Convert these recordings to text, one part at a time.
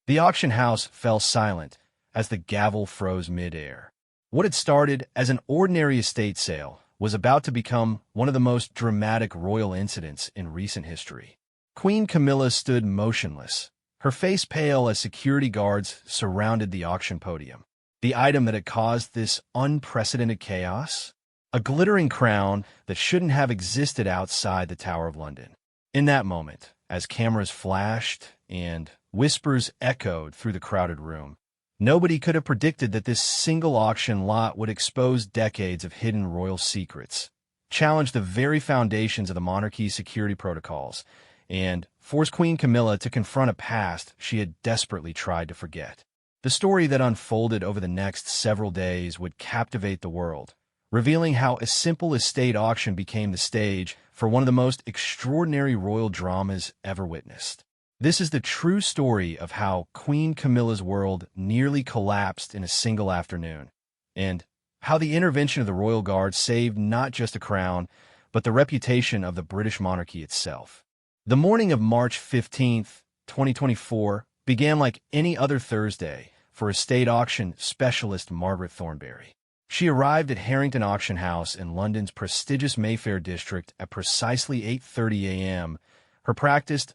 The auction house fell silent as the gavel froze mid-air. What had started as an ordinary estate sale was about to become one of the most dramatic royal incidents in recent history. Queen Camilla stood motionless, her face pale as security guards surrounded the auction podium. The item that had caused this unprecedented chaos? A glittering crown that shouldn't have existed outside the Tower of London. In that moment, as cameras flashed and whispers echoed through the crowded room, nobody could have predicted that this single auction lot would expose decades of hidden royal secrets, challenge the very foundations of the monarchy's security protocols, and force Queen Camilla to confront a past she had desperately tried to forget. The story that unfolded over the next several days would captivate the world, revealing how a simple estate auction became the stage for one of the most extraordinary royal dramas ever witnessed. This is the true story of how Queen Camilla's world nearly collapsed in a single afternoon, and how the intervention of the royal guard saved not just a crown, but the reputation of the British monarchy itself. The morning of March 15th, 2024, began like any other Thursday for estate auction specialist Margaret Thornberry. She arrived at Harrington Auction House in London's prestigious Mayfair district at precisely 8:30 a.m., her practiced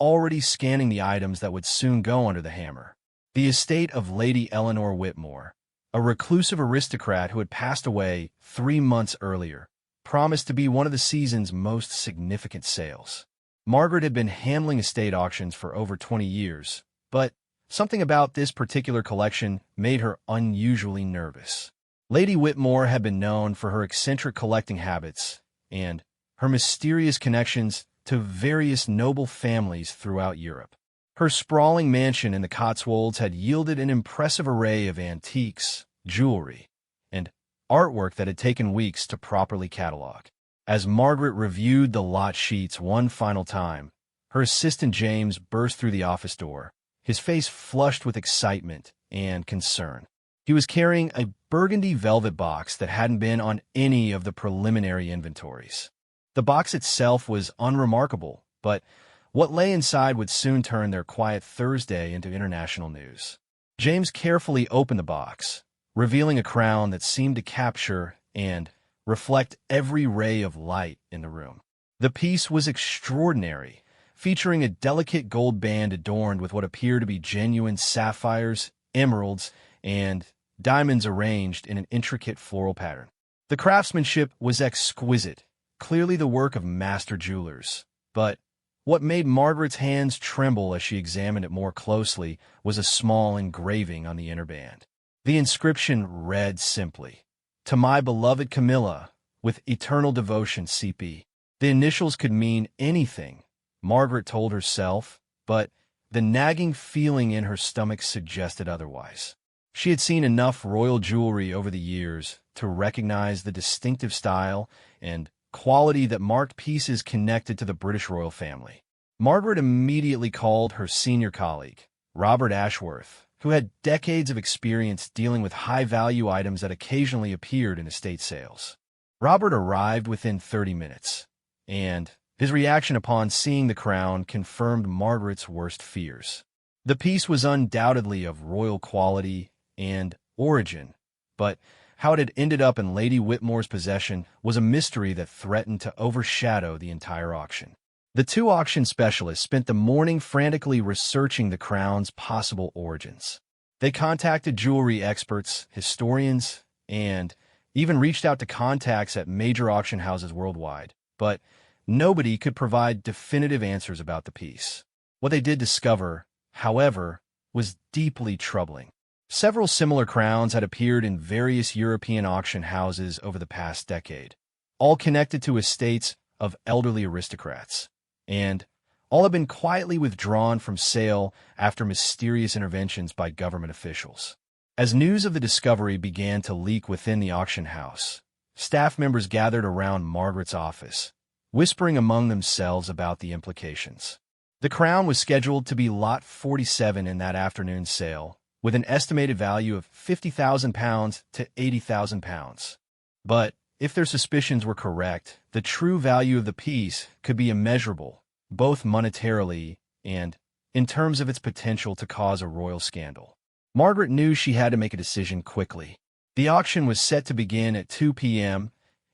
already scanning the items that would soon go under the hammer. The estate of Lady Eleanor Whitmore, a reclusive aristocrat who had passed away 3 months earlier, promised to be one of the season's most significant sales. Margaret had been handling estate auctions for over 20 years, but something about this particular collection made her unusually nervous. Lady Whitmore had been known for her eccentric collecting habits and her mysterious connections to various noble families throughout Europe. Her sprawling mansion in the Cotswolds had yielded an impressive array of antiques, jewelry, and artwork that had taken weeks to properly catalog. As Margaret reviewed the lot sheets one final time, her assistant James burst through the office door, his face flushed with excitement and concern. He was carrying a burgundy velvet box that hadn't been on any of the preliminary inventories. The box itself was unremarkable, but what lay inside would soon turn their quiet Thursday into international news. James carefully opened the box, revealing a crown that seemed to capture and reflect every ray of light in the room. The piece was extraordinary, featuring a delicate gold band adorned with what appeared to be genuine sapphires, emeralds, and diamonds arranged in an intricate floral pattern. The craftsmanship was exquisite, clearly the work of master jewelers. But what made Margaret's hands tremble as she examined it more closely was a small engraving on the inner band. The inscription read simply, "To my beloved Camilla, with eternal devotion, CP." The initials could mean anything, Margaret told herself, but the nagging feeling in her stomach suggested otherwise. She had seen enough royal jewelry over the years to recognize the distinctive style and quality that marked pieces connected to the British royal family. Margaret immediately called her senior colleague, Robert Ashworth, who had decades of experience dealing with high-value items that occasionally appeared in estate sales. Robert arrived within 30 minutes, and his reaction upon seeing the crown confirmed Margaret's worst fears. The piece was undoubtedly of royal quality and origin, but how it had ended up in Lady Whitmore's possession was a mystery that threatened to overshadow the entire auction. The two auction specialists spent the morning frantically researching the crown's possible origins. They contacted jewelry experts, historians, and even reached out to contacts at major auction houses worldwide, but nobody could provide definitive answers about the piece. What they did discover, however, was deeply troubling. Several similar crowns had appeared in various European auction houses over the past decade, all connected to estates of elderly aristocrats, and all had been quietly withdrawn from sale after mysterious interventions by government officials. As news of the discovery began to leak within the auction house, staff members gathered around Margaret's office, whispering among themselves about the implications. The crown was scheduled to be Lot 47 in that afternoon's sale, with an estimated value of £50,000 to £80,000. But if their suspicions were correct, the true value of the piece could be immeasurable, both monetarily and in terms of its potential to cause a royal scandal. Margaret knew she had to make a decision quickly. The auction was set to begin at 2 p.m.,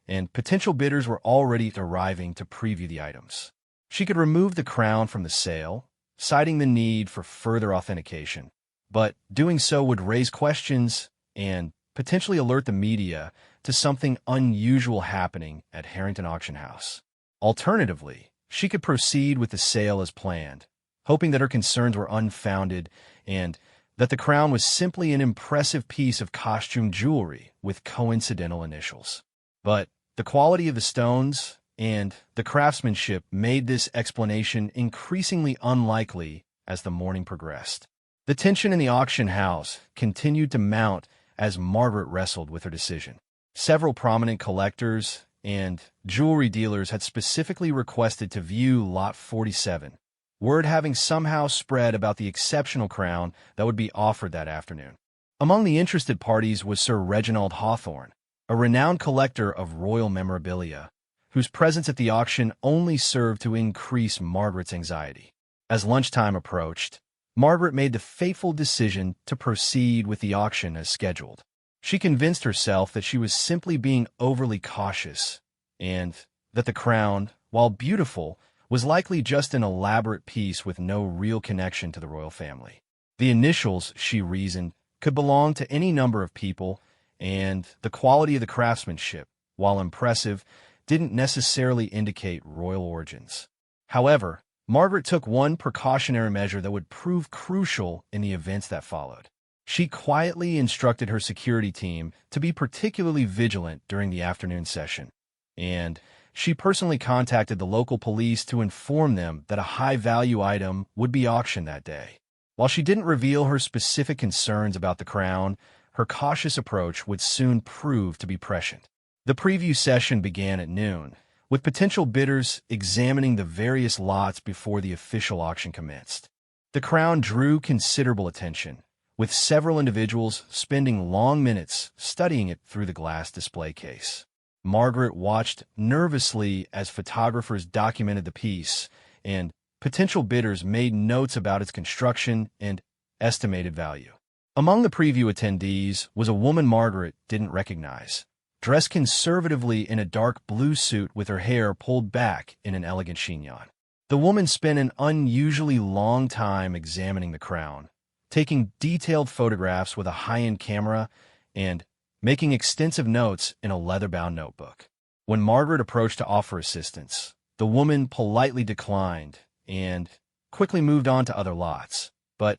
and potential bidders were already arriving to preview the items. She could remove the crown from the sale, citing the need for further authentication, but doing so would raise questions and potentially alert the media to something unusual happening at Harrington Auction House. Alternatively, she could proceed with the sale as planned, hoping that her concerns were unfounded and that the crown was simply an impressive piece of costume jewelry with coincidental initials. But the quality of the stones and the craftsmanship made this explanation increasingly unlikely as the morning progressed. The tension in the auction house continued to mount as Margaret wrestled with her decision. Several prominent collectors and jewelry dealers had specifically requested to view Lot 47, word having somehow spread about the exceptional crown that would be offered that afternoon. Among the interested parties was Sir Reginald Hawthorne, a renowned collector of royal memorabilia, whose presence at the auction only served to increase Margaret's anxiety. As lunchtime approached, Margaret made the fateful decision to proceed with the auction as scheduled. She convinced herself that she was simply being overly cautious and that the crown, while beautiful, was likely just an elaborate piece with no real connection to the royal family. The initials, she reasoned, could belong to any number of people, and the quality of the craftsmanship, while impressive, didn't necessarily indicate royal origins. However, Margaret took one precautionary measure that would prove crucial in the events that followed. She quietly instructed her security team to be particularly vigilant during the afternoon session, and she personally contacted the local police to inform them that a high-value item would be auctioned that day. While she didn't reveal her specific concerns about the crown, her cautious approach would soon prove to be prescient. The preview session began at noon, with potential bidders examining the various lots before the official auction commenced. The crown drew considerable attention, with several individuals spending long minutes studying it through the glass display case. Margaret watched nervously as photographers documented the piece, and potential bidders made notes about its construction and estimated value. Among the preview attendees was a woman Margaret didn't recognize, dressed conservatively in a dark blue suit with her hair pulled back in an elegant chignon. The woman spent an unusually long time examining the crown, taking detailed photographs with a high-end camera and making extensive notes in a leather-bound notebook. When Margaret approached to offer assistance, the woman politely declined and quickly moved on to other lots, but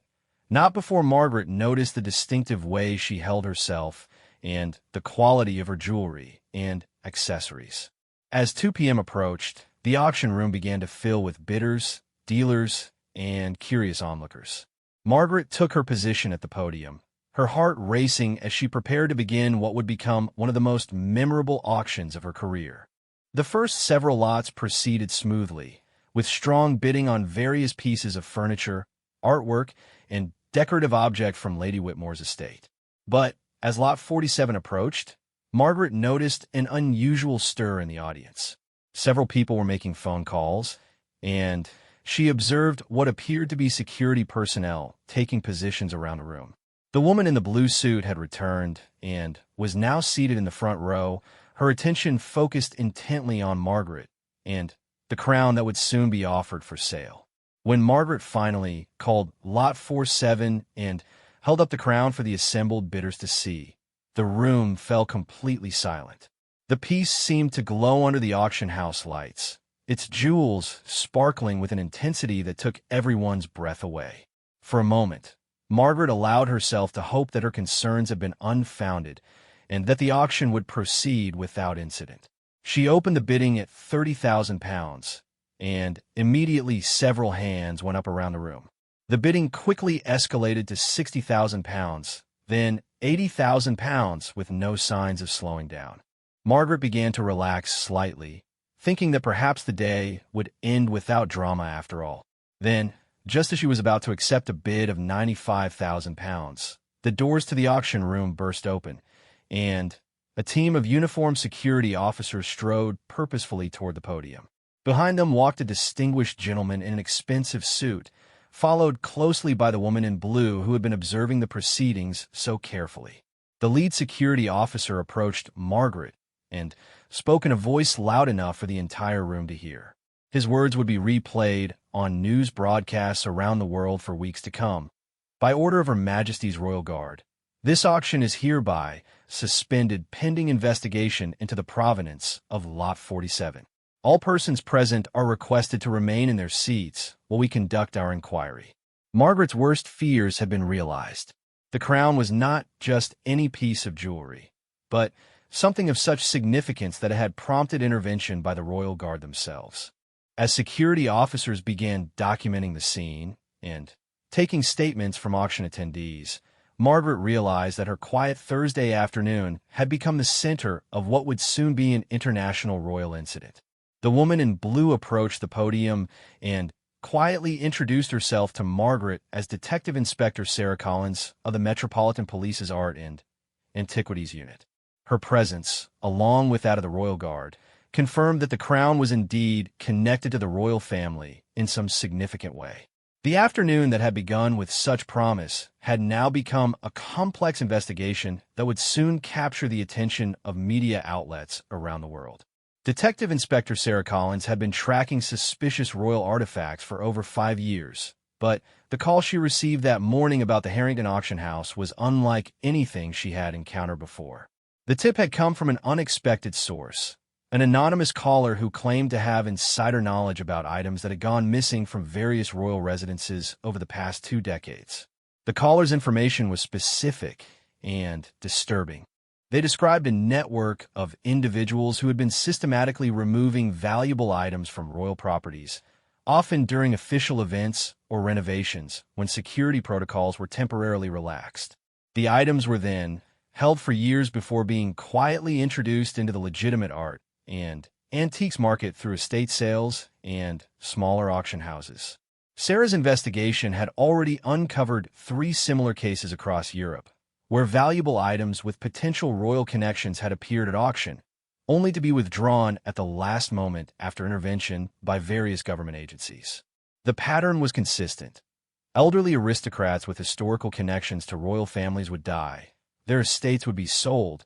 not before Margaret noticed the distinctive way she held herself and the quality of her jewelry and accessories. As 2 p.m. approached, the auction room began to fill with bidders, dealers, and curious onlookers. Margaret took her position at the podium, her heart racing as she prepared to begin what would become one of the most memorable auctions of her career. The first several lots proceeded smoothly, with strong bidding on various pieces of furniture, artwork, and decorative object from Lady Whitmore's estate. But as Lot 47 approached, Margaret noticed an unusual stir in the audience. Several people were making phone calls, and she observed what appeared to be security personnel taking positions around the room. The woman in the blue suit had returned and was now seated in the front row, her attention focused intently on Margaret and the crown that would soon be offered for sale. When Margaret finally called Lot 47 and held up the crown for the assembled bidders to see, the room fell completely silent. The piece seemed to glow under the auction house lights, its jewels sparkling with an intensity that took everyone's breath away. For a moment, Margaret allowed herself to hope that her concerns had been unfounded and that the auction would proceed without incident. She opened the bidding at £30,000, and immediately several hands went up around the room. The bidding quickly escalated to £60,000, then £80,000 with no signs of slowing down. Margaret began to relax slightly, thinking that perhaps the day would end without drama after all. Then, just as she was about to accept a bid of £95,000, the doors to the auction room burst open, and a team of uniformed security officers strode purposefully toward the podium. Behind them walked a distinguished gentleman in an expensive suit, followed closely by the woman in blue who had been observing the proceedings so carefully. The lead security officer approached Margaret and spoke in a voice loud enough for the entire room to hear. His words would be replayed on news broadcasts around the world for weeks to come. By order of Her Majesty's Royal Guard, this auction is hereby suspended pending investigation into the provenance of Lot 47. All persons present are requested to remain in their seats while we conduct our inquiry. Margaret's worst fears had been realized. The crown was not just any piece of jewelry, but something of such significance that it had prompted intervention by the Royal Guard themselves. As security officers began documenting the scene and taking statements from auction attendees, Margaret realized that her quiet Thursday afternoon had become the center of what would soon be an international royal incident. The woman in blue approached the podium and quietly introduced herself to Margaret as Detective Inspector Sarah Collins of the Metropolitan Police's Art and Antiquities Unit. Her presence, along with that of the Royal Guard, confirmed that the crown was indeed connected to the royal family in some significant way. The afternoon that had begun with such promise had now become a complex investigation that would soon capture the attention of media outlets around the world. Detective Inspector Sarah Collins had been tracking suspicious royal artifacts for over 5 years, but the call she received that morning about the Harrington auction house was unlike anything she had encountered before. The tip had come from an unexpected source, an anonymous caller who claimed to have insider knowledge about items that had gone missing from various royal residences over the past 2 decades. The caller's information was specific and disturbing. They described a network of individuals who had been systematically removing valuable items from royal properties, often during official events or renovations when security protocols were temporarily relaxed. The items were then held for years before being quietly introduced into the legitimate art and antiques market through estate sales and smaller auction houses. Sarah's investigation had already uncovered 3 similar cases across Europe, where valuable items with potential royal connections had appeared at auction, only to be withdrawn at the last moment after intervention by various government agencies. The pattern was consistent. Elderly aristocrats with historical connections to royal families would die, their estates would be sold,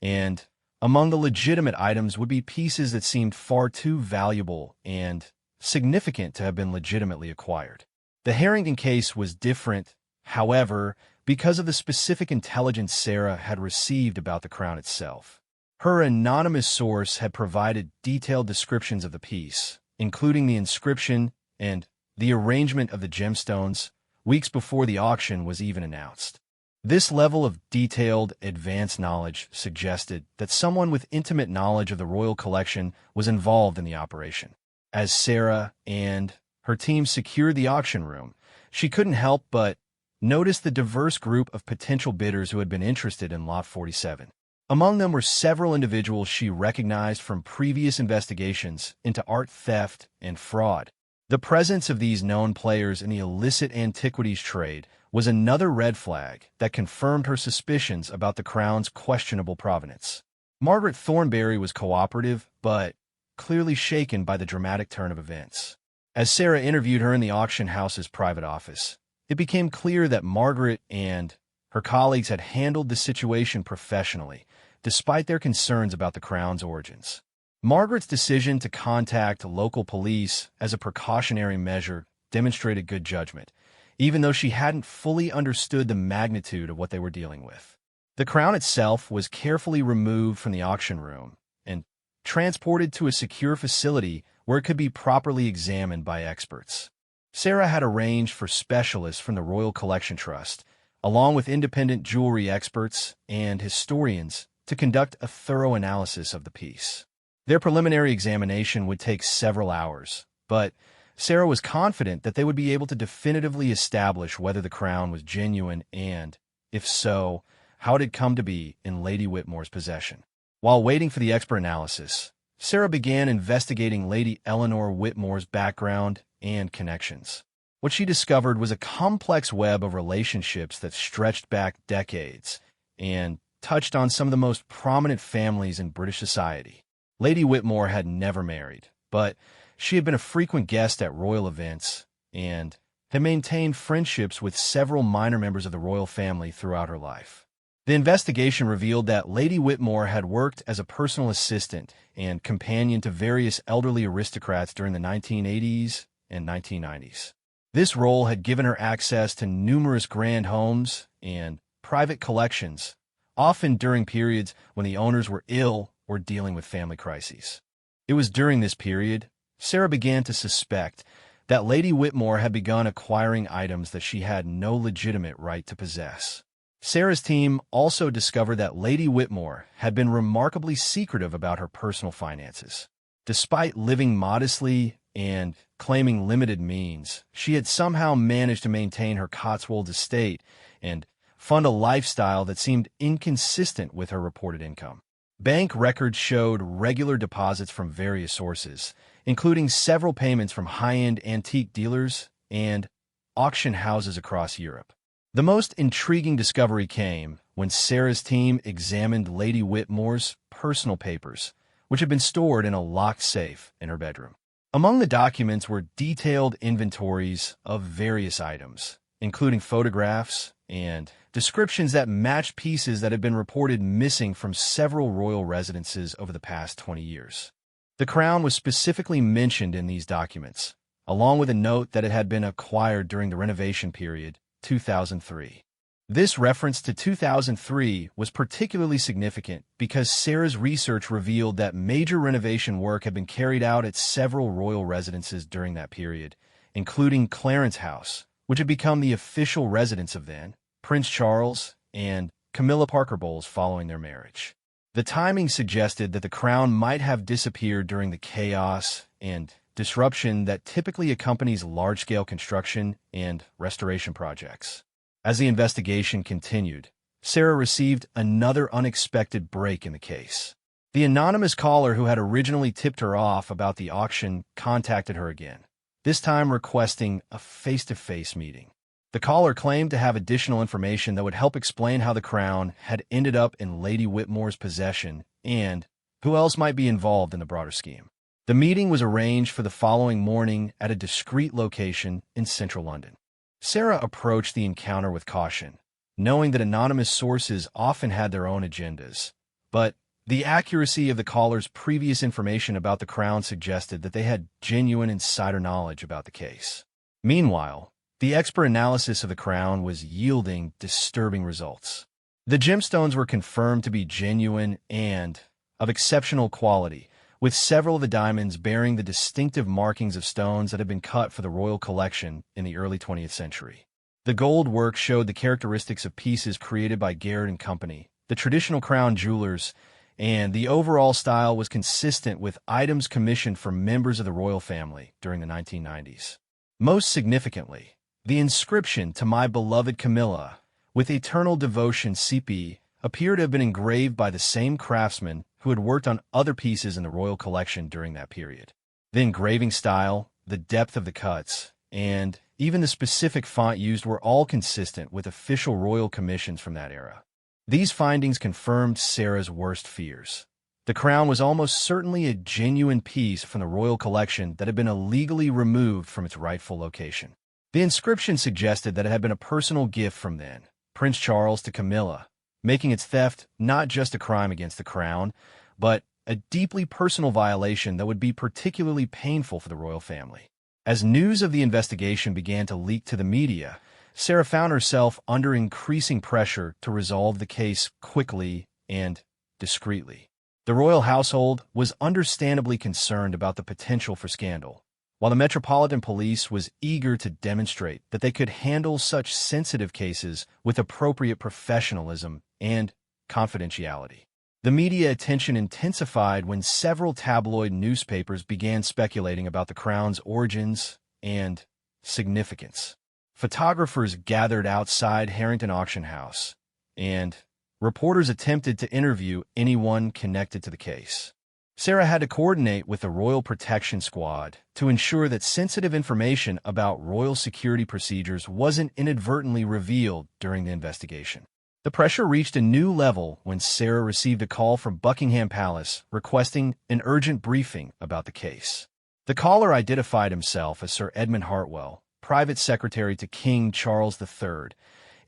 and among the legitimate items would be pieces that seemed far too valuable and significant to have been legitimately acquired. The Harrington case was different, however, because of the specific intelligence Sarah had received about the crown itself. Her anonymous source had provided detailed descriptions of the piece, including the inscription and the arrangement of the gemstones, weeks before the auction was even announced. This level of detailed, advanced knowledge suggested that someone with intimate knowledge of the royal collection was involved in the operation. As Sarah and her team secured the auction room, she couldn't help but notice the diverse group of potential bidders who had been interested in Lot 47. Among them were several individuals she recognized from previous investigations into art theft and fraud. The presence of these known players in the illicit antiquities trade was another red flag that confirmed her suspicions about the crown's questionable provenance. Margaret Thornberry was cooperative, but clearly shaken by the dramatic turn of events. As Sarah interviewed her in the auction house's private office, it became clear that Margaret and her colleagues had handled the situation professionally, despite their concerns about the crown's origins. Margaret's decision to contact local police as a precautionary measure demonstrated good judgment, even though she hadn't fully understood the magnitude of what they were dealing with. The crown itself was carefully removed from the auction room and transported to a secure facility where it could be properly examined by experts. Sarah had arranged for specialists from the Royal Collection Trust, along with independent jewelry experts and historians, to conduct a thorough analysis of the piece. Their preliminary examination would take several hours, but Sarah was confident that they would be able to definitively establish whether the crown was genuine and, if so, how it had come to be in Lady Whitmore's possession. While waiting for the expert analysis, Sarah began investigating Lady Eleanor Whitmore's background and connections. What she discovered was a complex web of relationships that stretched back decades and touched on some of the most prominent families in British society. Lady Whitmore had never married, but she had been a frequent guest at royal events and had maintained friendships with several minor members of the royal family throughout her life. The investigation revealed that Lady Whitmore had worked as a personal assistant and companion to various elderly aristocrats during the 1980s and 1990s. This role had given her access to numerous grand homes and private collections, often during periods when the owners were ill or dealing with family crises. It was during this period Sarah began to suspect that Lady Whitmore had begun acquiring items that she had no legitimate right to possess. Sarah's team also discovered that Lady Whitmore had been remarkably secretive about her personal finances. Despite living modestly and claiming limited means, she had somehow managed to maintain her Cotswold estate and fund a lifestyle that seemed inconsistent with her reported income. Bank records showed regular deposits from various sources, including several payments from high-end antique dealers and auction houses across Europe. The most intriguing discovery came when Sarah's team examined Lady Whitmore's personal papers, which had been stored in a locked safe in her bedroom. Among the documents were detailed inventories of various items, including photographs and descriptions that matched pieces that had been reported missing from several royal residences over the past 20 years. The crown was specifically mentioned in these documents, along with a note that it had been acquired during the renovation period, 2003. This reference to 2003 was particularly significant because Sarah's research revealed that major renovation work had been carried out at several royal residences during that period, including Clarence House, which had become the official residence of then Prince Charles and Camilla Parker Bowles following their marriage. The timing suggested that the crown might have disappeared during the chaos and disruption that typically accompanies large-scale construction and restoration projects. As the investigation continued, Sarah received another unexpected break in the case. The anonymous caller who had originally tipped her off about the auction contacted her again, this time requesting a face-to-face meeting. The caller claimed to have additional information that would help explain how the crown had ended up in Lady Whitmore's possession and who else might be involved in the broader scheme. The meeting was arranged for the following morning at a discreet location in central London. Sarah approached the encounter with caution, knowing that anonymous sources often had their own agendas. But the accuracy of the caller's previous information about the crown suggested that they had genuine insider knowledge about the case. Meanwhile, the expert analysis of the crown was yielding disturbing results. The gemstones were confirmed to be genuine and of exceptional quality, with several of the diamonds bearing the distinctive markings of stones that had been cut for the royal collection in the early 20th century. The gold work showed the characteristics of pieces created by Garrett & Company, the traditional crown jewelers, and the overall style was consistent with items commissioned for members of the royal family during the 1990s. Most significantly, the inscription "To my beloved Camilla," with eternal devotion CP, appeared to have been engraved by the same craftsman who had worked on other pieces in the royal collection during that period. The engraving style, the depth of the cuts, and even the specific font used were all consistent with official royal commissions from that era. These findings confirmed Sarah's worst fears. The crown was almost certainly a genuine piece from the royal collection that had been illegally removed from its rightful location. The inscription suggested that it had been a personal gift from then Prince Charles to Camilla, making its theft not just a crime against the crown, but a deeply personal violation that would be particularly painful for the royal family. As news of the investigation began to leak to the media, Sarah found herself under increasing pressure to resolve the case quickly and discreetly. The royal household was understandably concerned about the potential for scandal, while the Metropolitan Police was eager to demonstrate that they could handle such sensitive cases with appropriate professionalism and confidentiality. The media attention intensified when several tabloid newspapers began speculating about the crown's origins and significance. Photographers gathered outside Harrington Auction House, and reporters attempted to interview anyone connected to the case. Sarah had to coordinate with the Royal Protection Squad to ensure that sensitive information about royal security procedures wasn't inadvertently revealed during the investigation. The pressure reached a new level when Sarah received a call from Buckingham Palace requesting an urgent briefing about the case. The caller identified himself as Sir Edmund Hartwell, private secretary to King Charles III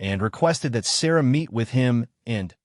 and requested that Sarah meet with him and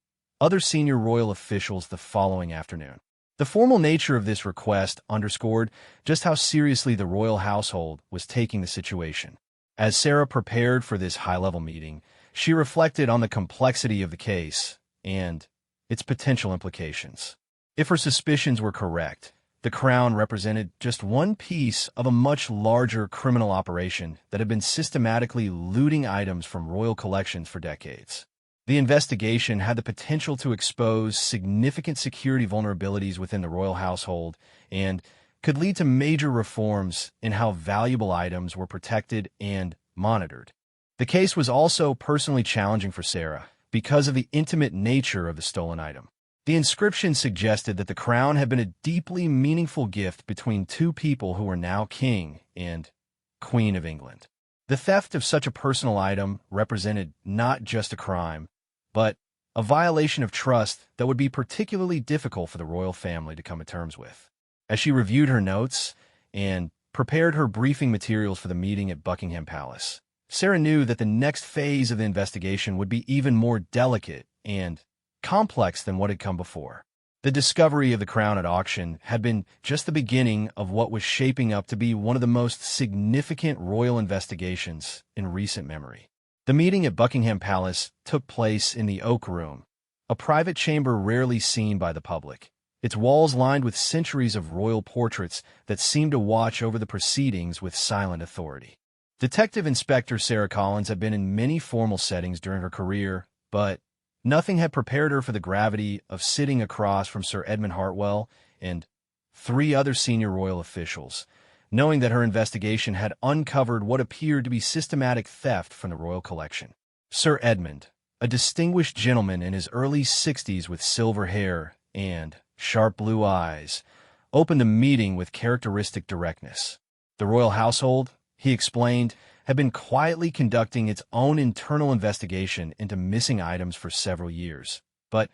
other senior royal officials the following afternoon. The formal nature of this request underscored just how seriously the royal household was taking the situation. As Sarah prepared for this high-level meeting, she reflected on the complexity of the case and its potential implications. If her suspicions were correct, the crown represented just one piece of a much larger criminal operation that had been systematically looting items from royal collections for decades. The investigation had the potential to expose significant security vulnerabilities within the royal household and could lead to major reforms in how valuable items were protected and monitored. The case was also personally challenging for Sarah because of the intimate nature of the stolen item. The inscription suggested that the crown had been a deeply meaningful gift between two people who were now king and queen of England. The theft of such a personal item represented not just a crime, but a violation of trust that would be particularly difficult for the royal family to come to terms with. As she reviewed her notes and prepared her briefing materials for the meeting at Buckingham Palace, Sarah knew that the next phase of the investigation would be even more delicate and complex than what had come before. The discovery of the crown at auction had been just the beginning of what was shaping up to be one of the most significant royal investigations in recent memory. The meeting at Buckingham Palace took place in the Oak Room, a private chamber rarely seen by the public, its walls lined with centuries of royal portraits that seemed to watch over the proceedings with silent authority. Detective Inspector Sarah Collins had been in many formal settings during her career, but nothing had prepared her for the gravity of sitting across from Sir Edmund Hartwell and three other senior royal officials, knowing that her investigation had uncovered what appeared to be systematic theft from the royal collection. Sir Edmund, a distinguished gentleman in his early 60s with silver hair and sharp blue eyes, opened the meeting with characteristic directness. The royal household, he explained, had been quietly conducting its own internal investigation into missing items for several years, but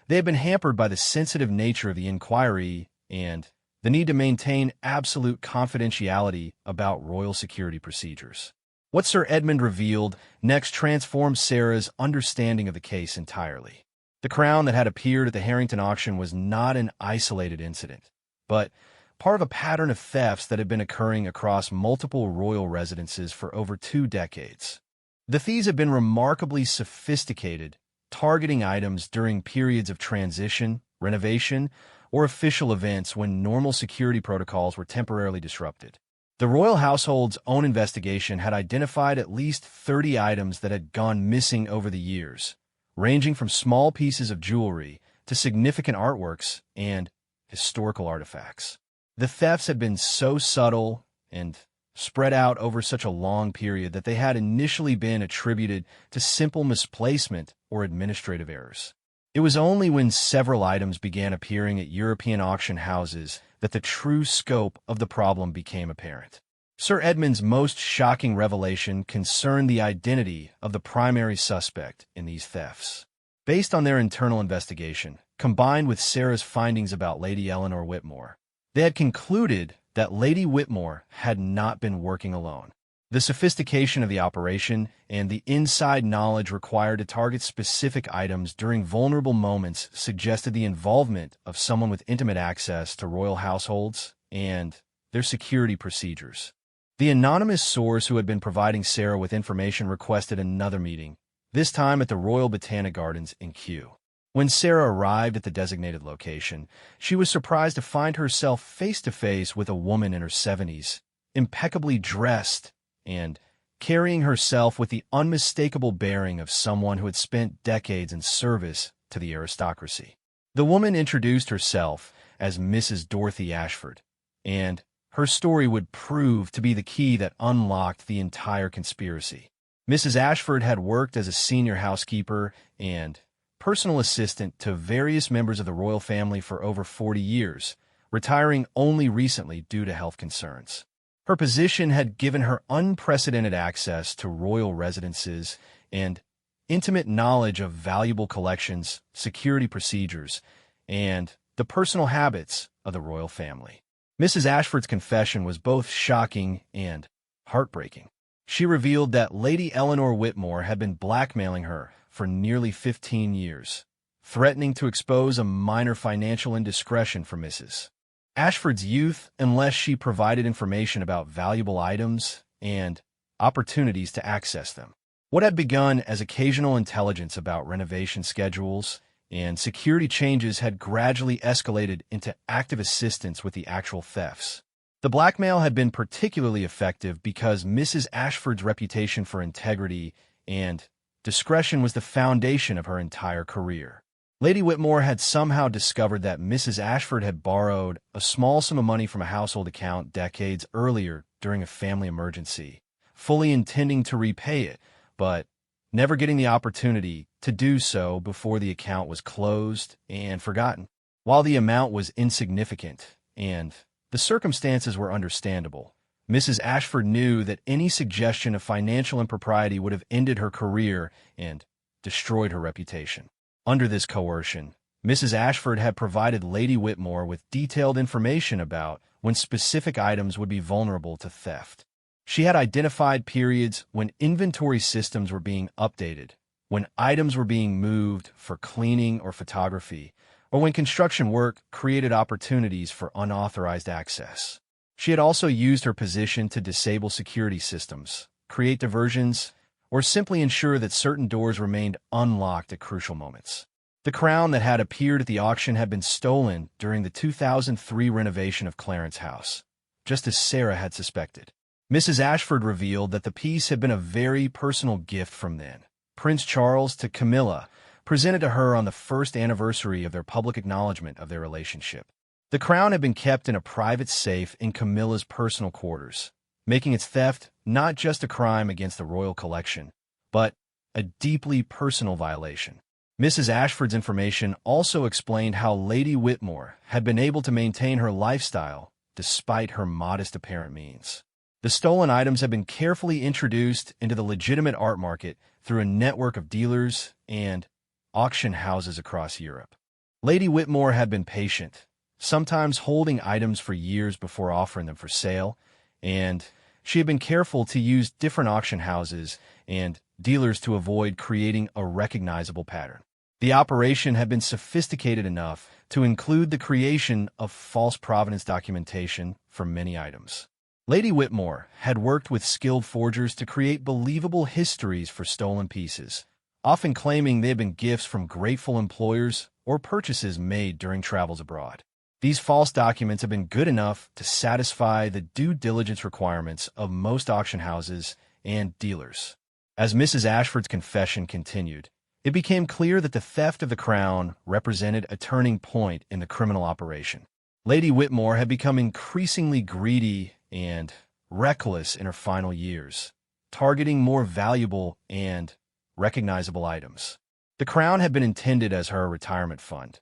they had been hampered by the sensitive nature of the inquiry and the need to maintain absolute confidentiality about royal security procedures. What Sir Edmund revealed next transformed Sarah's understanding of the case entirely. The crown that had appeared at the Harrington auction was not an isolated incident, but part of a pattern of thefts that had been occurring across multiple royal residences for over 2 decades. The thieves had been remarkably sophisticated, targeting items during periods of transition, renovation, or official events when normal security protocols were temporarily disrupted. The royal household's own investigation had identified at least 30 items that had gone missing over the years, ranging from small pieces of jewelry to significant artworks and historical artifacts. The thefts had been so subtle and spread out over such a long period that they had initially been attributed to simple misplacement or administrative errors. It was only when several items began appearing at European auction houses that the true scope of the problem became apparent. Sir Edmund's most shocking revelation concerned the identity of the primary suspect in these thefts. Based on their internal investigation, combined with Sarah's findings about Lady Eleanor Whitmore, they had concluded that Lady Whitmore had not been working alone. The sophistication of the operation and the inside knowledge required to target specific items during vulnerable moments suggested the involvement of someone with intimate access to royal households and their security procedures. The anonymous source who had been providing Sarah with information requested another meeting, this time at the Royal Botanic Gardens in Kew. When Sarah arrived at the designated location, she was surprised to find herself face-to-face with a woman in her 70s, impeccably dressed and carrying herself with the unmistakable bearing of someone who had spent decades in service to the aristocracy. The woman introduced herself as Mrs. Dorothy Ashford, and her story would prove to be the key that unlocked the entire conspiracy. Mrs. Ashford had worked as a senior housekeeper and personal assistant to various members of the royal family for over 40 years, retiring only recently due to health concerns. Her position had given her unprecedented access to royal residences and intimate knowledge of valuable collections, security procedures, and the personal habits of the royal family. Mrs. Ashford's confession was both shocking and heartbreaking. She revealed that Lady Eleanor Whitmore had been blackmailing her for nearly 15 years, threatening to expose a minor financial indiscretion for Mrs. Ashford's youth unless she provided information about valuable items and opportunities to access them. What had begun as occasional intelligence about renovation schedules and security changes had gradually escalated into active assistance with the actual thefts. The blackmail had been particularly effective because Mrs. Ashford's reputation for integrity and discretion was the foundation of her entire career. Lady Whitmore had somehow discovered that Mrs. Ashford had borrowed a small sum of money from a household account decades earlier during a family emergency, fully intending to repay it, but never getting the opportunity to do so before the account was closed and forgotten. While the amount was insignificant and the circumstances were understandable, Mrs. Ashford knew that any suggestion of financial impropriety would have ended her career and destroyed her reputation. Under this coercion, Mrs. Ashford had provided Lady Whitmore with detailed information about when specific items would be vulnerable to theft. She had identified periods when inventory systems were being updated, when items were being moved for cleaning or photography, or when construction work created opportunities for unauthorized access. She had also used her position to disable security systems, create diversions, or simply ensure that certain doors remained unlocked at crucial moments. The crown that had appeared at the auction had been stolen during the 2003 renovation of Clarence House, just as Sarah had suspected. Mrs. Ashford revealed that the piece had been a very personal gift from then Prince Charles to Camilla, presented to her on the first anniversary of their public acknowledgement of their relationship. The crown had been kept in a private safe in Camilla's personal quarters, making its theft not just a crime against the royal collection, but a deeply personal violation. Mrs. Ashford's information also explained how Lady Whitmore had been able to maintain her lifestyle despite her modest apparent means. The stolen items had been carefully introduced into the legitimate art market through a network of dealers and auction houses across Europe. Lady Whitmore had been patient, sometimes holding items for years before offering them for sale, and she had been careful to use different auction houses and dealers to avoid creating a recognizable pattern. The operation had been sophisticated enough to include the creation of false provenance documentation for many items. Lady Whitmore had worked with skilled forgers to create believable histories for stolen pieces, often claiming they had been gifts from grateful employers or purchases made during travels abroad. These false documents have been good enough to satisfy the due diligence requirements of most auction houses and dealers. As Mrs. Ashford's confession continued, it became clear that the theft of the crown represented a turning point in the criminal operation. Lady Whitmore had become increasingly greedy and reckless in her final years, targeting more valuable and recognizable items. The crown had been intended as her retirement fund.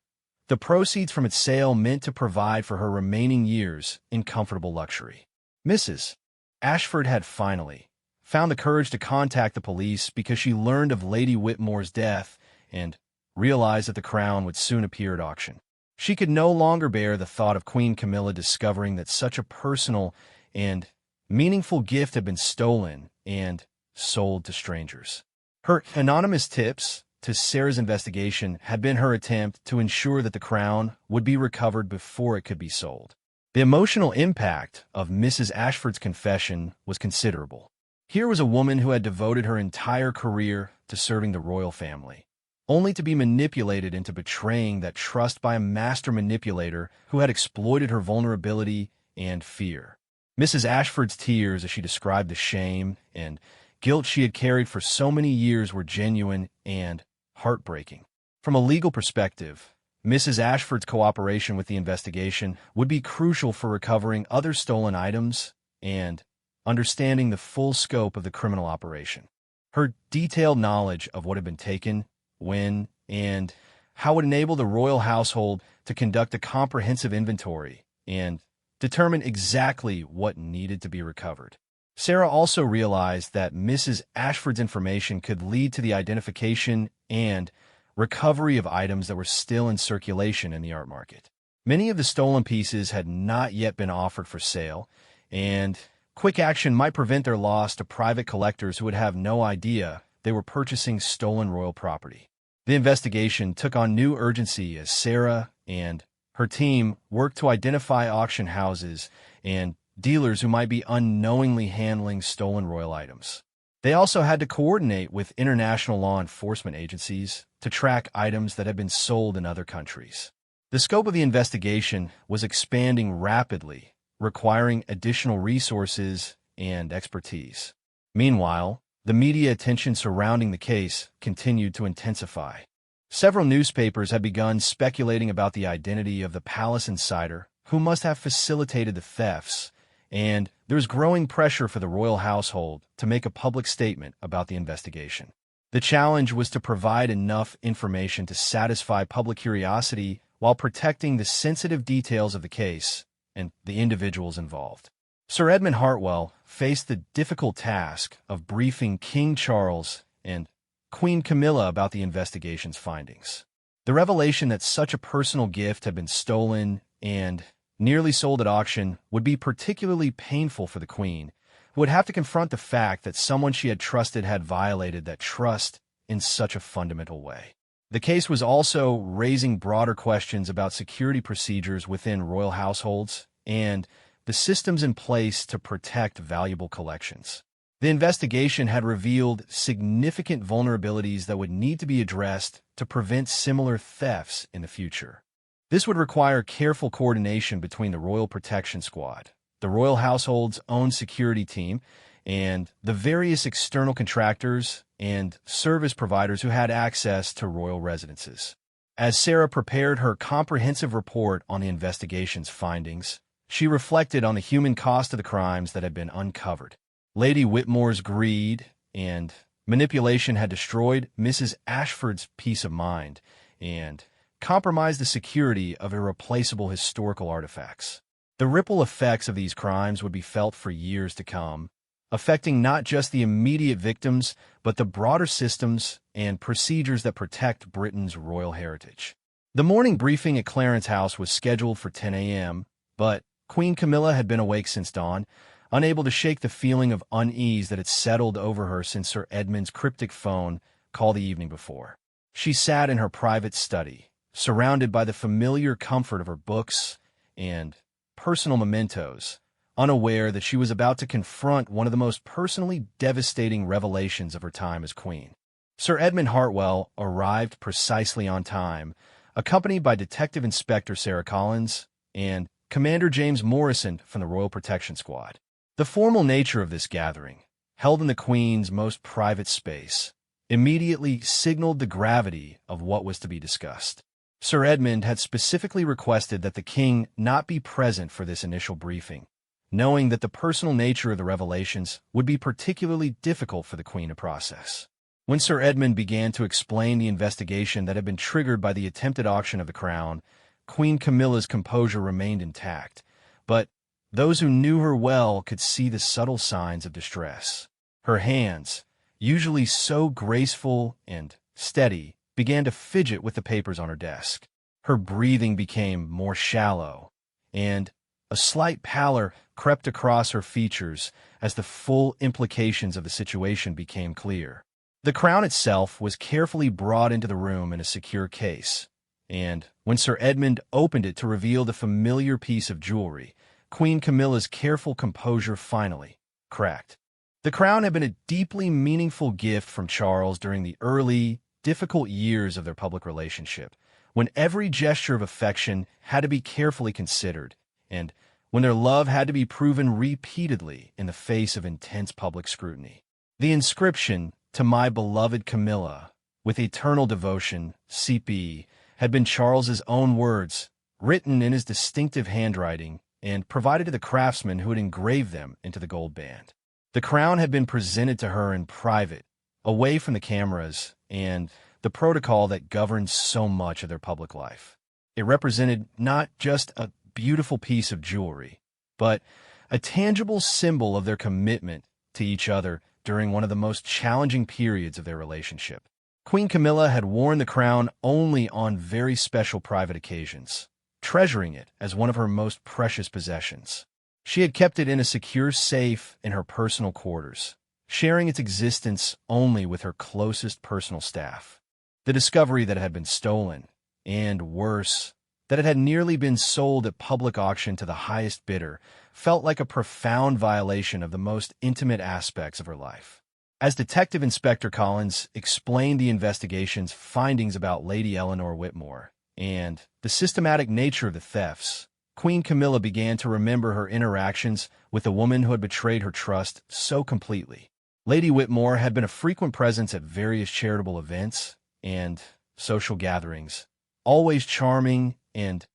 The proceeds from its sale meant to provide for her remaining years in comfortable luxury. Mrs. Ashford had finally found the courage to contact the police because she learned of Lady Whitmore's death and realized that the crown would soon appear at auction. She could no longer bear the thought of Queen Camilla discovering that such a personal and meaningful gift had been stolen and sold to strangers. Her anonymous tips to Sarah's investigation had been her attempt to ensure that the crown would be recovered before it could be sold. The emotional impact of Mrs. Ashford's confession was considerable. Here was a woman who had devoted her entire career to serving the royal family, only to be manipulated into betraying that trust by a master manipulator who had exploited her vulnerability and fear. Mrs. Ashford's tears as she described the shame and guilt she had carried for so many years were genuine and heartbreaking. From a legal perspective, Mrs. Ashford's cooperation with the investigation would be crucial for recovering other stolen items and understanding the full scope of the criminal operation. Her detailed knowledge of what had been taken, when, and how would enable the royal household to conduct a comprehensive inventory and determine exactly what needed to be recovered. Sarah also realized that Mrs. Ashford's information could lead to the identification and recovery of items that were still in circulation in the art market. Many of the stolen pieces had not yet been offered for sale, and Quick action might prevent their loss to private collectors who would have no idea they were purchasing stolen royal property. The investigation took on new urgency as Sarah and her team worked to identify auction houses and dealers who might be unknowingly handling stolen royal items. They also had to coordinate with international law enforcement agencies to track items that had been sold in other countries. The scope of the investigation was expanding rapidly, requiring additional resources and expertise. Meanwhile, the media attention surrounding the case continued to intensify. Several newspapers had begun speculating about the identity of the palace insider who must have facilitated the thefts, and there was growing pressure for the royal household to make a public statement about the investigation. The challenge was to provide enough information to satisfy public curiosity while protecting the sensitive details of the case and the individuals involved. Sir Edmund Hartwell faced the difficult task of briefing King Charles and Queen Camilla about the investigation's findings. The revelation that such a personal gift had been stolen and nearly sold at auction would be particularly painful for the Queen, who would have to confront the fact that someone she had trusted had violated that trust in such a fundamental way. The case was also raising broader questions about security procedures within royal households and the systems in place to protect valuable collections. The investigation had revealed significant vulnerabilities that would need to be addressed to prevent similar thefts in the future. This would require careful coordination between the Royal Protection Squad, the royal household's own security team, and the various external contractors and service providers who had access to royal residences. As Sarah prepared her comprehensive report on the investigation's findings, she reflected on the human cost of the crimes that had been uncovered. Lady Whitmore's greed and manipulation had destroyed Mrs. Ashford's peace of mind and compromised the security of irreplaceable historical artifacts. The ripple effects of these crimes would be felt for years to come, affecting not just the immediate victims, but the broader systems and procedures that protect Britain's royal heritage. The morning briefing at Clarence House was scheduled for 10 a.m., but Queen Camilla had been awake since dawn, unable to shake the feeling of unease that had settled over her since Sir Edmund's cryptic phone call the evening before. She sat in her private study, surrounded by the familiar comfort of her books and personal mementos, unaware that she was about to confront one of the most personally devastating revelations of her time as queen. Sir Edmund Hartwell arrived precisely on time, accompanied by Detective Inspector Sarah Collins and Commander James Morrison from the Royal Protection Squad. The formal nature of this gathering, held in the Queen's most private space, immediately signaled the gravity of what was to be discussed. Sir Edmund had specifically requested that the King not be present for this initial briefing, knowing that the personal nature of the revelations would be particularly difficult for the Queen to process. When Sir Edmund began to explain the investigation that had been triggered by the attempted auction of the crown, Queen Camilla's composure remained intact, but those who knew her well could see the subtle signs of distress. Her hands, usually so graceful and steady, began to fidget with the papers on her desk. Her breathing became more shallow, and a slight pallor crept across her features as the full implications of the situation became clear. The crown itself was carefully brought into the room in a secure case, and when Sir Edmund opened it to reveal the familiar piece of jewelry, Queen Camilla's careful composure finally cracked. The crown had been a deeply meaningful gift from Charles during the early, difficult years of their public relationship, when every gesture of affection had to be carefully considered, and when their love had to be proven repeatedly in the face of intense public scrutiny. The inscription, "To my beloved Camilla, with eternal devotion, CP," had been Charles's own words, written in his distinctive handwriting and provided to the craftsman who had engraved them into the gold band. The crown had been presented to her in private, away from the cameras and the protocol that governs so much of their public life. It represented not just a beautiful piece of jewelry, but a tangible symbol of their commitment to each other during one of the most challenging periods of their relationship. Queen Camilla had worn the crown only on very special private occasions, treasuring it as one of her most precious possessions. She had kept it in a secure safe in her personal quarters, sharing its existence only with her closest personal staff. The discovery that it had been stolen, and worse, that it had nearly been sold at public auction to the highest bidder, felt like a profound violation of the most intimate aspects of her life. As Detective Inspector Collins explained the investigation's findings about Lady Eleanor Whitmore and the systematic nature of the thefts, Queen Camilla began to remember her interactions with the woman who had betrayed her trust so completely. Lady Whitmore had been a frequent presence at various charitable events and social gatherings, always charming and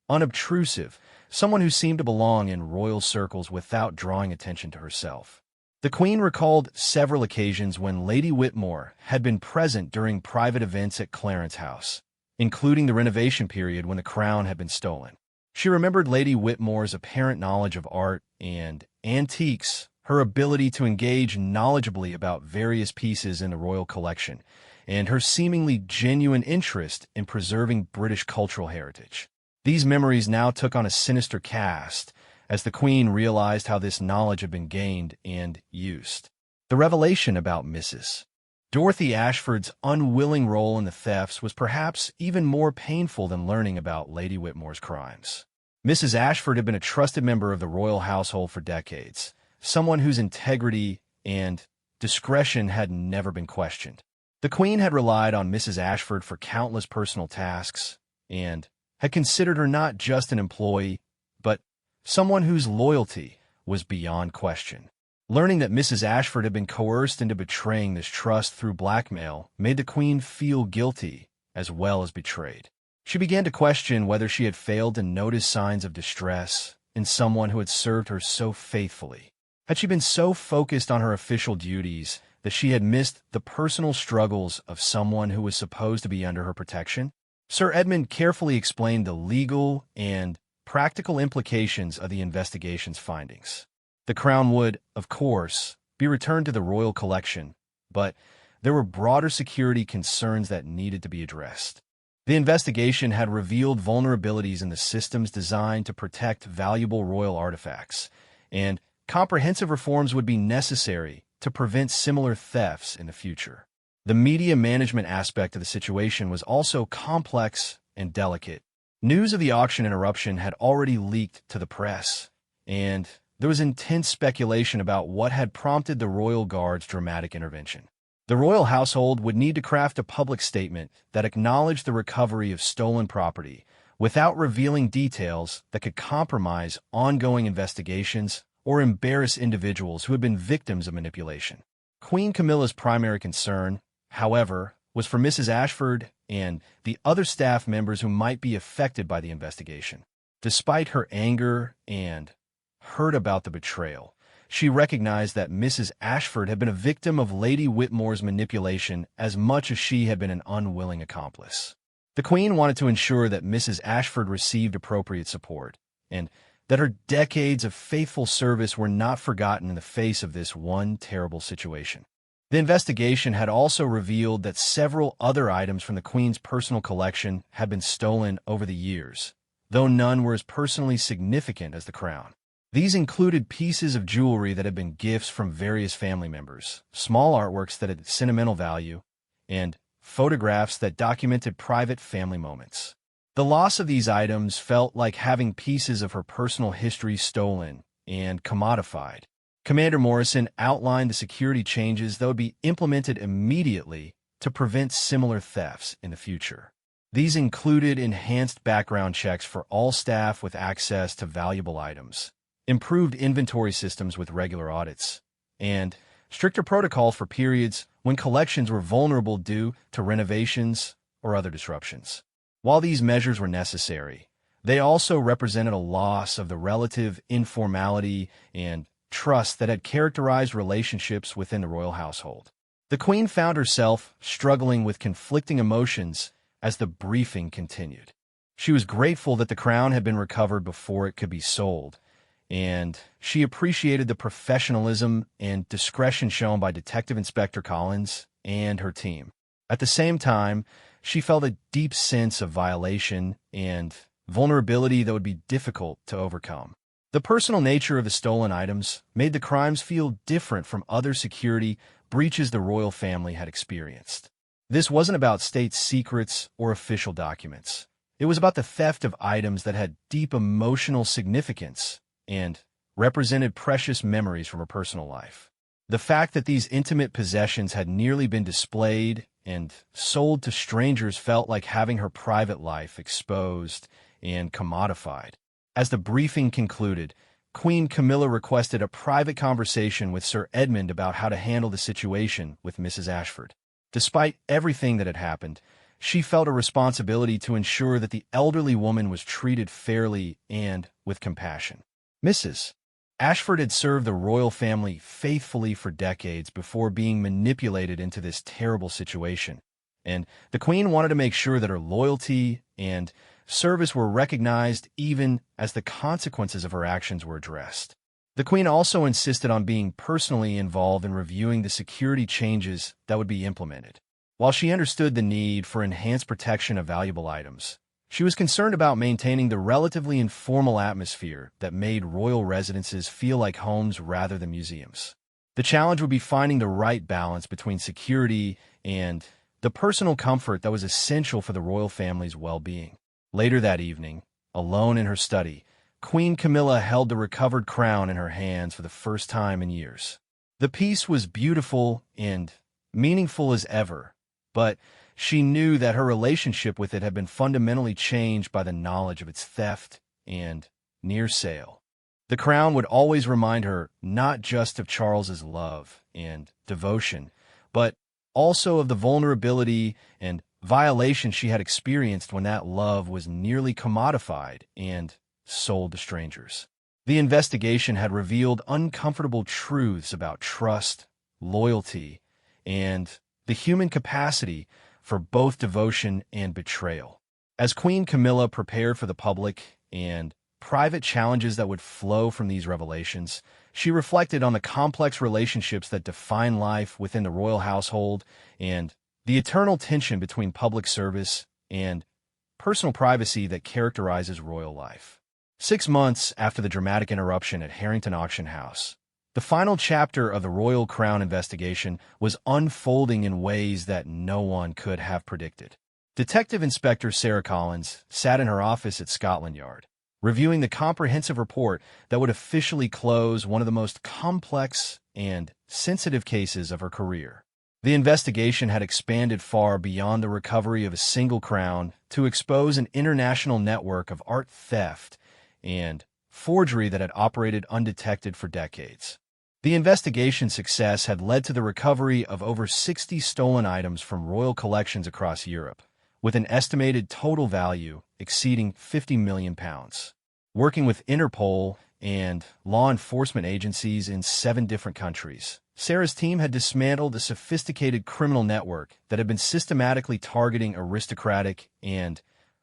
unobtrusive, someone who seemed to belong in royal circles without drawing attention to herself. The Queen recalled several occasions when Lady Whitmore had been present during private events at Clarence House, including the renovation period when the crown had been stolen. She remembered Lady Whitmore's apparent knowledge of art and antiques, her ability to engage knowledgeably about various pieces in the royal collection, and her seemingly genuine interest in preserving British cultural heritage. These memories now took on a sinister cast as the Queen realized how this knowledge had been gained and used. The revelation about Mrs. Dorothy Ashford's unwilling role in the thefts was perhaps even more painful than learning about Lady Whitmore's crimes. Mrs. Ashford had been a trusted member of the royal household for decades, someone whose integrity and discretion had never been questioned. The Queen had relied on Mrs. Ashford for countless personal tasks and had considered her not just an employee, but someone whose loyalty was beyond question. Learning that Mrs. Ashford had been coerced into betraying this trust through blackmail made the Queen feel guilty as well as betrayed. She began to question whether she had failed to notice signs of distress in someone who had served her so faithfully. Had she been so focused on her official duties that she had missed the personal struggles of someone who was supposed to be under her protection? Sir Edmund carefully explained the legal and practical implications of the investigation's findings. The crown would, of course, be returned to the royal collection, but there were broader security concerns that needed to be addressed. The investigation had revealed vulnerabilities in the systems designed to protect valuable royal artifacts, and comprehensive reforms would be necessary to prevent similar thefts in the future. The media management aspect of the situation was also complex and delicate. News of the auction interruption had already leaked to the press, and there was intense speculation about what had prompted the Royal Guard's dramatic intervention. The royal household would need to craft a public statement that acknowledged the recovery of stolen property without revealing details that could compromise ongoing investigations or embarrass individuals who had been victims of manipulation. Queen Camilla's primary concern, however, was for Mrs. Ashford and the other staff members who might be affected by the investigation. Despite her anger and hurt about the betrayal, she recognized that Mrs. Ashford had been a victim of Lady Whitmore's manipulation as much as she had been an unwilling accomplice. The Queen wanted to ensure that Mrs. Ashford received appropriate support, and that her decades of faithful service were not forgotten in the face of this one terrible situation. The investigation had also revealed that several other items from the Queen's personal collection had been stolen over the years, though none were as personally significant as the crown. These included pieces of jewelry that had been gifts from various family members, small artworks that had sentimental value, and photographs that documented private family moments. The loss of these items felt like having pieces of her personal history stolen and commodified. Commander Morrison outlined the security changes that would be implemented immediately to prevent similar thefts in the future. These included enhanced background checks for all staff with access to valuable items, improved inventory systems with regular audits, and stricter protocols for periods when collections were vulnerable due to renovations or other disruptions. While these measures were necessary, they also represented a loss of the relative informality and trust that had characterized relationships within the royal household. The Queen found herself struggling with conflicting emotions as the briefing continued. She was grateful that the crown had been recovered before it could be sold, and she appreciated the professionalism and discretion shown by Detective Inspector Collins and her team. At the same time, she felt a deep sense of violation and vulnerability that would be difficult to overcome. The personal nature of the stolen items made the crimes feel different from other security breaches the royal family had experienced. This wasn't about state secrets or official documents. It was about the theft of items that had deep emotional significance and represented precious memories from her personal life. The fact that these intimate possessions had nearly been displayed and sold to strangers felt like having her private life exposed and commodified. As the briefing concluded, Queen Camilla requested a private conversation with Sir Edmund about how to handle the situation with Mrs. Ashford. Despite everything that had happened, she felt a responsibility to ensure that the elderly woman was treated fairly and with compassion. Mrs. Ashford had served the royal family faithfully for decades before being manipulated into this terrible situation, and the Queen wanted to make sure that her loyalty and service were recognized even as the consequences of her actions were addressed. The Queen also insisted on being personally involved in reviewing the security changes that would be implemented. While she understood the need for enhanced protection of valuable items, she was concerned about maintaining the relatively informal atmosphere that made royal residences feel like homes rather than museums. The challenge would be finding the right balance between security and the personal comfort that was essential for the royal family's well-being. Later that evening, alone in her study, Queen Camilla held the recovered crown in her hands for the first time in years. The piece was beautiful and meaningful as ever, but she knew that her relationship with it had been fundamentally changed by the knowledge of its theft and near sale. The crown would always remind her not just of Charles's love and devotion, but also of the vulnerability and violation she had experienced when that love was nearly commodified and sold to strangers. The investigation had revealed uncomfortable truths about trust, loyalty, and the human capacity for both devotion and betrayal. As Queen Camilla prepared for the public and private challenges that would flow from these revelations, she reflected on the complex relationships that define life within the royal household and the eternal tension between public service and personal privacy that characterizes royal life. 6 months after the dramatic interruption at Harrington Auction House, the final chapter of the Royal Crown investigation was unfolding in ways that no one could have predicted. Detective Inspector Sarah Collins sat in her office at Scotland Yard, reviewing the comprehensive report that would officially close one of the most complex and sensitive cases of her career. The investigation had expanded far beyond the recovery of a single crown to expose an international network of art theft and forgery that had operated undetected for decades. The investigation's success had led to the recovery of over 60 stolen items from royal collections across Europe, with an estimated total value exceeding £50 million. Working with Interpol and law enforcement agencies in 7 different countries, Sarah's team had dismantled a sophisticated criminal network that had been systematically targeting aristocratic and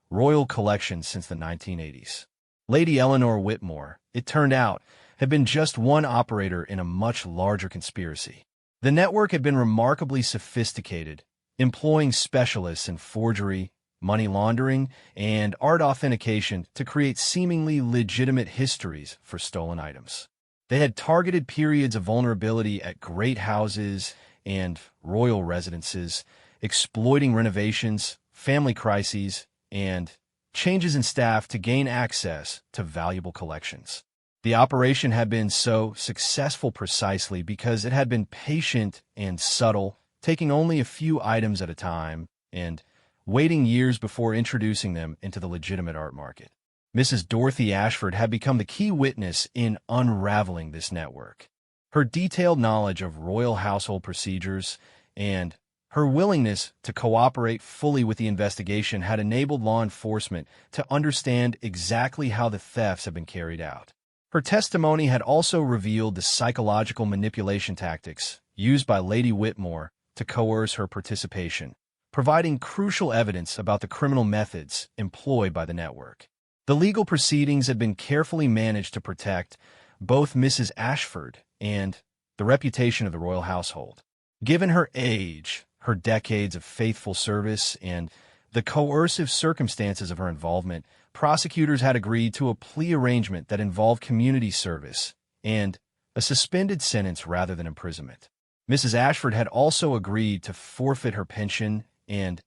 royal collections since the 1980s. Lady Eleanor Whitmore, it turned out, had been just one operator in a much larger conspiracy. The network had been remarkably sophisticated, employing specialists in forgery, money laundering, and art authentication to create seemingly legitimate histories for stolen items. They had targeted periods of vulnerability at great houses and royal residences, exploiting renovations, family crises, and changes in staff to gain access to valuable collections. The operation had been so successful precisely because it had been patient and subtle, taking only a few items at a time and waiting years before introducing them into the legitimate art market. Mrs. Dorothy Ashford had become the key witness in unraveling this network. Her detailed knowledge of royal household procedures and her willingness to cooperate fully with the investigation had enabled law enforcement to understand exactly how the thefts had been carried out. Her testimony had also revealed the psychological manipulation tactics used by Lady Whitmore to coerce her participation, providing crucial evidence about the criminal methods employed by the network. The legal proceedings had been carefully managed to protect both Mrs. Ashford and the reputation of the royal household. Given her age, her decades of faithful service, and the coercive circumstances of her involvement, prosecutors had agreed to a plea arrangement that involved community service and a suspended sentence rather than imprisonment. Mrs. Ashford had also agreed to forfeit her pension and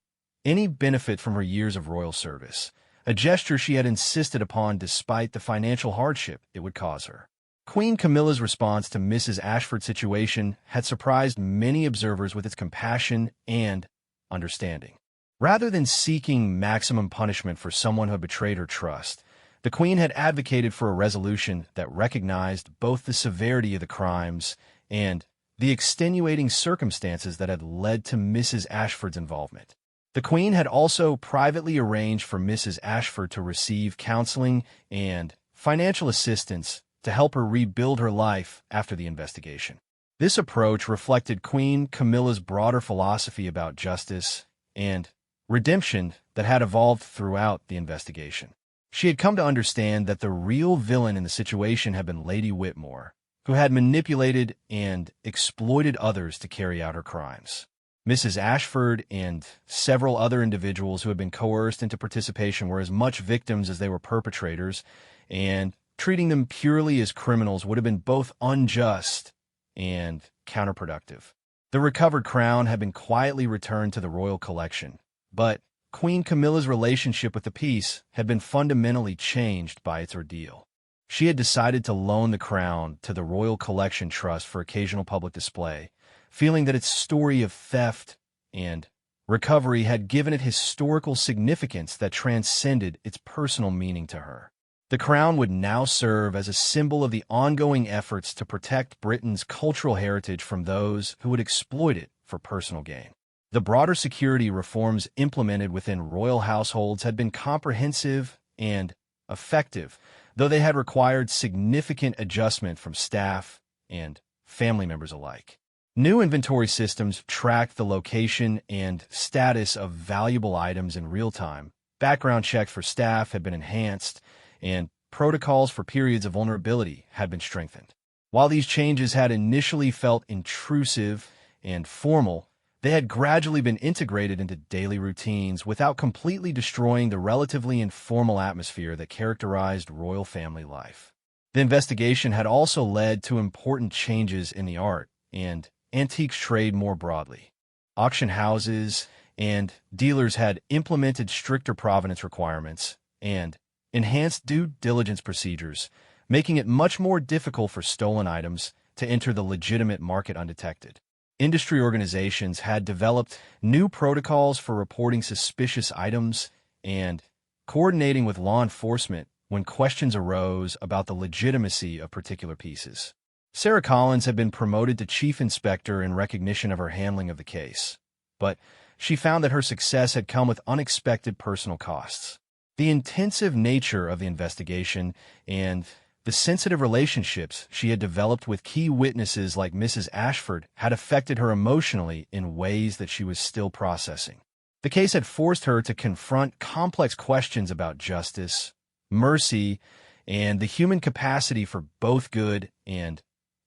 any benefit from her years of royal service, a gesture she had insisted upon despite the financial hardship it would cause her. Queen Camilla's response to Mrs. Ashford's situation had surprised many observers with its compassion and understanding. Rather than seeking maximum punishment for someone who had betrayed her trust, the Queen had advocated for a resolution that recognized both the severity of the crimes and the extenuating circumstances that had led to Mrs. Ashford's involvement. The Queen had also privately arranged for Mrs. Ashford to receive counseling and financial assistance to help her rebuild her life after the investigation. This approach reflected Queen Camilla's broader philosophy about justice and redemption that had evolved throughout the investigation. She had come to understand that the real villain in the situation had been Lady Whitmore, who had manipulated and exploited others to carry out her crimes. Mrs. Ashford and several other individuals who had been coerced into participation were as much victims as they were perpetrators, and treating them purely as criminals would have been both unjust and counterproductive. The recovered crown had been quietly returned to the royal collection, but Queen Camilla's relationship with the piece had been fundamentally changed by its ordeal. She had decided to loan the crown to the Royal Collection Trust for occasional public display, feeling that its story of theft and recovery had given it historical significance that transcended its personal meaning to her. The crown would now serve as a symbol of the ongoing efforts to protect Britain's cultural heritage from those who would exploit it for personal gain. The broader security reforms implemented within royal households had been comprehensive and effective, though they had required significant adjustment from staff and family members alike. New inventory systems tracked the location and status of valuable items in real time. Background checks for staff had been enhanced, and protocols for periods of vulnerability had been strengthened. While these changes had initially felt intrusive and formal, they had gradually been integrated into daily routines without completely destroying the relatively informal atmosphere that characterized royal family life. The investigation had also led to important changes in the art and antiques trade more broadly. Auction houses and dealers had implemented stricter provenance requirements and enhanced due diligence procedures, making it much more difficult for stolen items to enter the legitimate market undetected. Industry organizations had developed new protocols for reporting suspicious items and coordinating with law enforcement when questions arose about the legitimacy of particular pieces. Sarah Collins had been promoted to chief inspector in recognition of her handling of the case, but she found that her success had come with unexpected personal costs. The intensive nature of the investigation and the sensitive relationships she had developed with key witnesses like Mrs. Ashford had affected her emotionally in ways that she was still processing. The case had forced her to confront complex questions about justice, mercy, and the human capacity for both good and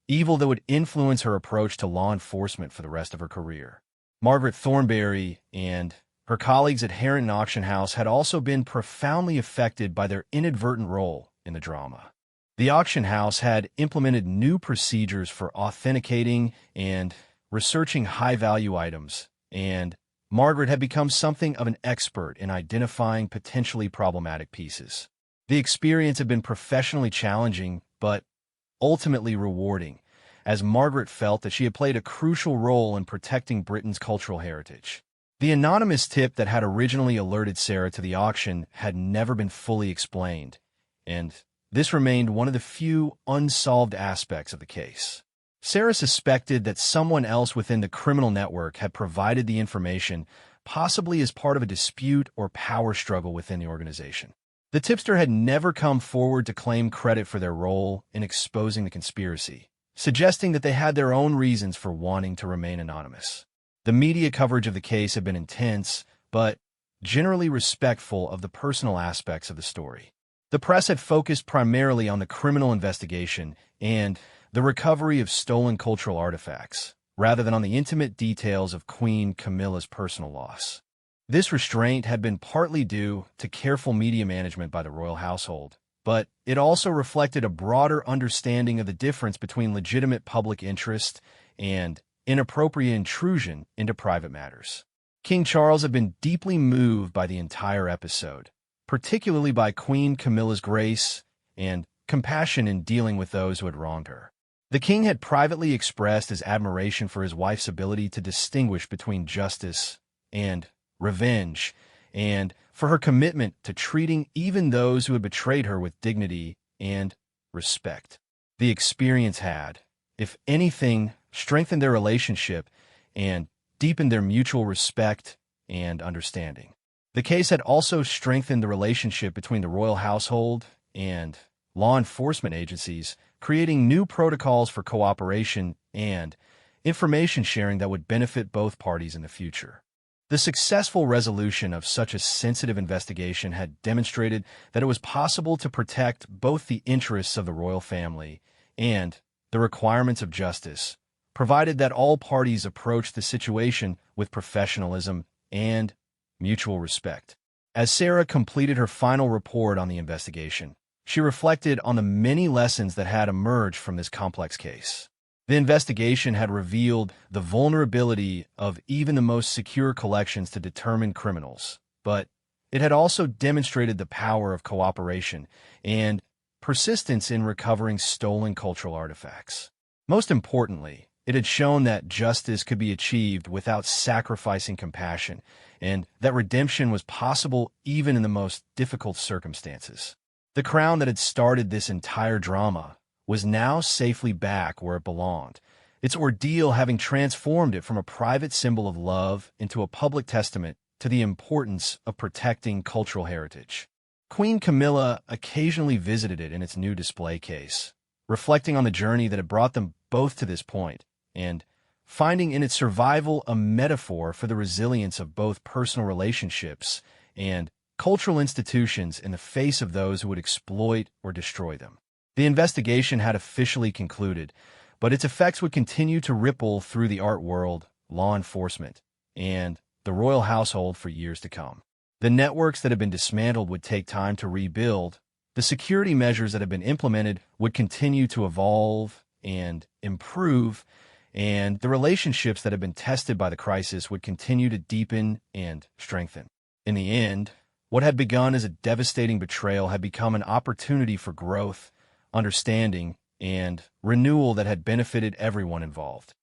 evil that would influence her approach to law enforcement for the rest of her career. Margaret Thornberry and her colleagues at Harrington Auction House had also been profoundly affected by their inadvertent role in the drama. The auction house had implemented new procedures for authenticating and researching high-value items, and Margaret had become something of an expert in identifying potentially problematic pieces. The experience had been professionally challenging, but ultimately rewarding, as Margaret felt that she had played a crucial role in protecting Britain's cultural heritage. The anonymous tip that had originally alerted Sarah to the auction had never been fully explained, and this remained one of the few unsolved aspects of the case. Sarah suspected that someone else within the criminal network had provided the information, possibly as part of a dispute or power struggle within the organization. The tipster had never come forward to claim credit for their role in exposing the conspiracy, suggesting that they had their own reasons for wanting to remain anonymous. The media coverage of the case had been intense, but generally respectful of the personal aspects of the story. The press had focused primarily on the criminal investigation and the recovery of stolen cultural artifacts, rather than on the intimate details of Queen Camilla's personal loss. This restraint had been partly due to careful media management by the royal household, but it also reflected a broader understanding of the difference between legitimate public interest and inappropriate intrusion into private matters. King Charles had been deeply moved by the entire episode, particularly by Queen Camilla's grace and compassion in dealing with those who had wronged her. The king had privately expressed his admiration for his wife's ability to distinguish between justice and revenge, and for her commitment to treating even those who had betrayed her with dignity and respect. The experience had, if anything, strengthened their relationship and deepened their mutual respect and understanding. The case had also strengthened the relationship between the royal household and law enforcement agencies, creating new protocols for cooperation and information sharing that would benefit both parties in the future. The successful resolution of such a sensitive investigation had demonstrated that it was possible to protect both the interests of the royal family and the requirements of justice, provided that all parties approached the situation with professionalism and mutual respect. As Sarah completed her final report on the investigation, she reflected on the many lessons that had emerged from this complex case. The investigation had revealed the vulnerability of even the most secure collections to determine criminals, but it had also demonstrated the power of cooperation and persistence in recovering stolen cultural artifacts. Most importantly, it had shown that justice could be achieved without sacrificing compassion, and that redemption was possible even in the most difficult circumstances. The crown that had started this entire drama was now safely back where it belonged, its ordeal having transformed it from a private symbol of love into a public testament to the importance of protecting cultural heritage. Queen Camilla occasionally visited it in its new display case, reflecting on the journey that had brought them both to this point, and finding in its survival a metaphor for the resilience of both personal relationships and cultural institutions in the face of those who would exploit or destroy them. The investigation had officially concluded, but its effects would continue to ripple through the art world, law enforcement, and the royal household for years to come. The networks that had been dismantled would take time to rebuild, the security measures that had been implemented would continue to evolve and improve, and the relationships that had been tested by the crisis would continue to deepen and strengthen. In the end, what had begun as a devastating betrayal had become an opportunity for growth, understanding, and renewal that had benefited everyone involved.